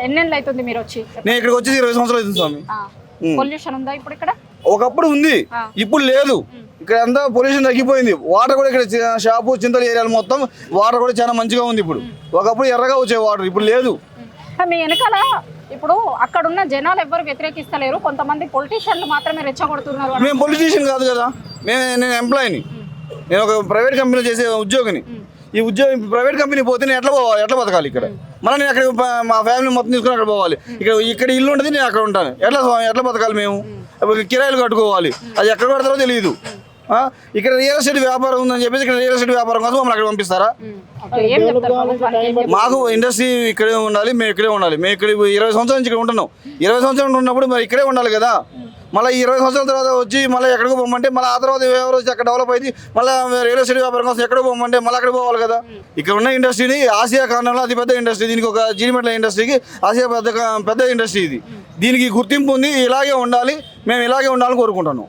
ఎన్నేళ్ళు అవుతుంది మీరు వచ్చి? నేను ఇక్కడికి వచ్చి 20 సంవత్సరాలు అవుతుంది స్వామి. పొల్యూషన్ ఉందా ఇప్పుడు ఇక్కడ? ఒకప్పుడు ఉంది, ఇప్పుడు లేదు. ఇక్కడ అంతా పొల్యూషన్ తగ్గిపోయింది. వాటర్ కూడా ఇక్కడ షాపు చింతల ఏరియాలు మొత్తం వాటర్ కూడా చాలా మంచిగా ఉంది. ఇప్పుడు ఒకప్పుడు ఎర్రగా వచ్చే వాటర్ ఇప్పుడు లేదు. మీ వెనకాల ఇప్పుడు అక్కడ ఉన్న జనాలు ఎవరు వ్యతిరేకిస్తలేరు, కొంతమంది పొలిటీషియన్లు మాత్రమే రెచ్చగొడుతున్నారు. మేము పొలిటీషియన్ కాదు కదా, నేను ఎంప్లాయీని, నేను ఒక ప్రైవేట్ కంపెనీలో చేసే ఉద్యోగిని. ఈ ఉద్యోగం ప్రైవేట్ కంపెనీ పోతే నేను ఎట్లా పోవాలి, ఎట్లా బతకాలి ఇక్కడ? మళ్ళీ నేను అక్కడ మా ఫ్యామిలీ మొత్తం తీసుకుని అక్కడ పోవాలి. ఇక్కడ ఇల్లు ఉంటుంది, నేను అక్కడ ఉంటాను. ఎట్లా బతకాలి మేము? కిరాయిలు కట్టుకోవాలి, అది ఎక్కడ పడతారో తెలియదు. ఇక్కడ రియల్ ఎస్టేట్ వ్యాపారం ఉందని చెప్పేసి ఇక్కడ రియల్ ఎస్టేట్ వ్యాపారం కోసం మమ్మల్ని అక్కడ పంపిస్తారా? మాకు ఇండస్ట్రీ ఇక్కడే ఉండాలి, మేము ఇక్కడే ఉండాలి. మేము ఇక్కడ 20 సంవత్సరాల నుంచి ఇక్కడ ఉంటున్నాం. 20 సంవత్సరాలు ఉన్నప్పుడు మరి ఇక్కడే ఉండాలి కదా. మళ్ళీ 20 సంవత్సరాల తర్వాత వచ్చి మళ్ళీ ఎక్కడికి పోమంటే మళ్ళీ ఆ తర్వాత ఎవరు వచ్చి అక్కడ డెవలప్ అయింది మళ్ళీ రియల్ ఎస్టేట్ వ్యాపారం కోసం ఎక్కడ పోమంటే మళ్ళీ అక్కడ పోవాలి కదా. ఇక్కడ ఉన్న ఇండస్ట్రీని ఆసియా ఖండంలో అతిపెద్ద ఇండస్ట్రీ. దీనికి ఒక జీడిమెట్ల ఇండస్ట్రీకి ఆసియా పెద్ద ఇండస్ట్రీ ఇది. దీనికి గుర్తింపు ఉంది. ఇలాగే ఉండాలి, మేము ఇలాగే ఉండాలని కోరుకుంటున్నాం.